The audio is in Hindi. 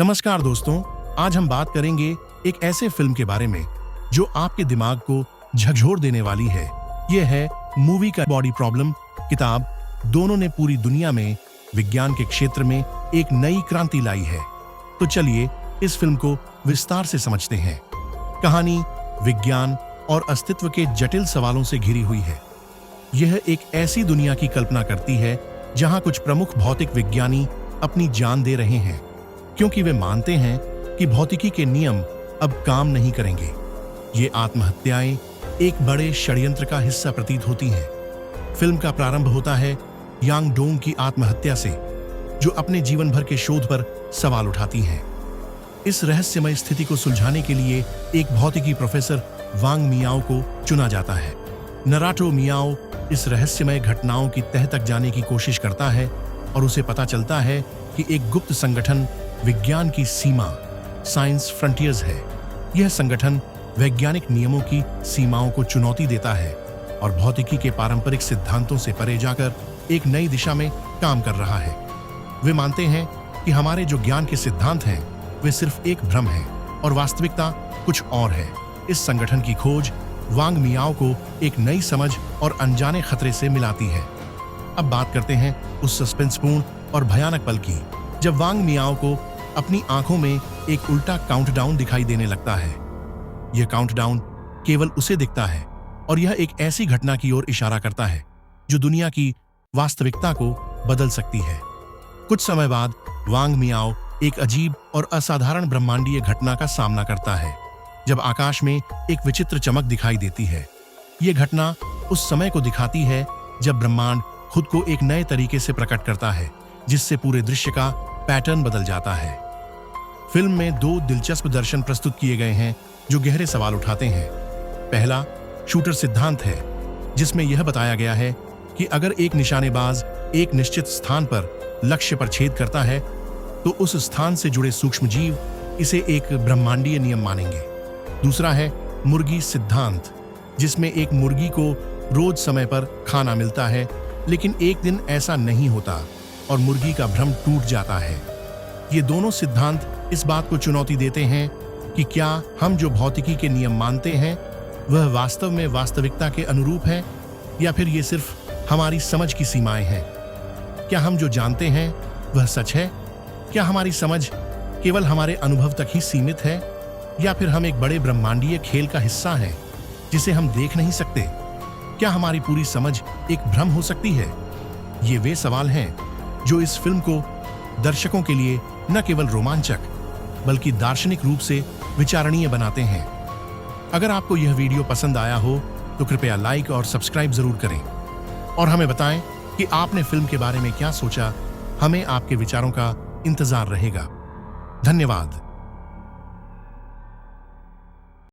नमस्कार दोस्तों, आज हम बात करेंगे एक ऐसे फिल्म के बारे में जो आपके दिमाग को झकझोर देने वाली है। यह है मूवी का बॉडी प्रॉब्लम किताब। दोनों ने पूरी दुनिया में विज्ञान के क्षेत्र में एक नई क्रांति लाई है। तो चलिए इस फिल्म को विस्तार से समझते हैं। कहानी विज्ञान और अस्तित्व के जटिल सवालों से घिरी हुई है। यह एक ऐसी दुनिया की कल्पना करती है जहां कुछ प्रमुख भौतिक विज्ञानी अपनी जान दे रहे हैं क्योंकि वे मानते हैं कि भौतिकी के नियम अब काम नहीं करेंगे। ये आत्महत्याएं एक बड़े षड्यंत्र का हिस्सा प्रतीत होती हैं। फिल्म का प्रारंभ होता है यांग डोंग की आत्महत्या से, जो अपने जीवन भर के शोध पर सवाल उठाती हैं। इस रहस्यमय स्थिति को सुलझाने के लिए एक भौतिकी प्रोफेसर वांग मियाओ को चुना जाता है। नराटो मियाओ इस रहस्यमय घटनाओं की तह तक जाने की कोशिश करता है और उसे पता चलता है कि एक गुप्त संगठन विज्ञान की सीमा साइंस फ्रंटियर्स है। यह संगठन वैज्ञानिक नियमों की सीमाओं को चुनौती देता है और भौतिकी के पारंपरिक सिद्धांतों से परे जाकर एक नई दिशा में काम कर रहा है। वे मानते हैं कि हमारे जो ज्ञान के सिद्धांत हैं वे सिर्फ एक भ्रम है और वास्तविकता कुछ और है। इस संगठन की खोज वांग मियाओ को एक नई समझ और अनजाने खतरे से मिलाती है। अब बात करते हैं उस सस्पेंसपूर्ण और भयानक पल की जब वांग मियाओ को अपनी आंखों में एक उल्टा काउंटडाउन दिखाई देने लगता है। यह काउंटडाउन केवल उसे दिखता है और यह एक ऐसी घटना की ओर इशारा करता है जो दुनिया की वास्तविकता को बदल सकती है। कुछ समय बाद वांग मियाओ एक अजीब और असाधारण ब्रह्मांडीय घटना का सामना करता है जब आकाश में एक विचित्र चमक दिखाई देती है। यह घटना उस समय को दिखाती है जब ब्रह्मांड खुद को एक नए तरीके से प्रकट करता है, जिससे पूरे दृश्य का पैटर्न बदल जाता है। फिल्म में दो दिलचस्प दर्शन प्रस्तुत किए गए हैं जो गहरे सवाल उठाते हैं। पहला शूटर सिद्धांत है, जिसमें यह बताया गया है कि अगर एक निशानेबाज एक निश्चित स्थान पर लक्ष्य पर छेद करता है तो उस स्थान से जुड़े सूक्ष्म जीव इसे एक ब्रह्मांडीय नियम मानेंगे। दूसरा है मुर्गी सिद्धांत, जिसमें एक मुर्गी को रोज समय पर खाना मिलता है, लेकिन एक दिन ऐसा नहीं होता और मुर्गी का भ्रम टूट जाता है। ये दोनों सिद्धांत इस बात को चुनौती देते हैं कि क्या हम जो भौतिकी के नियम मानते हैं वह वास्तव में वास्तविकता के अनुरूप है या फिर ये सिर्फ हमारी समझ की सीमाएं हैं। क्या हम जो जानते हैं वह सच है? क्या हमारी समझ केवल हमारे अनुभव तक ही सीमित है या फिर हम एक बड़े ब्रह्मांडीय खेल का हिस्सा हैं जिसे हम देख नहीं सकते? क्या हमारी पूरी समझ एक भ्रम हो सकती है? ये वे सवाल हैं जो इस फिल्म को दर्शकों के लिए न केवल रोमांचक बल्कि दार्शनिक रूप से विचारणीय बनाते हैं। अगर आपको यह वीडियो पसंद आया हो तो कृपया लाइक और सब्सक्राइब जरूर करें और हमें बताएं कि आपने फिल्म के बारे में क्या सोचा। हमें आपके विचारों का इंतजार रहेगा। धन्यवाद।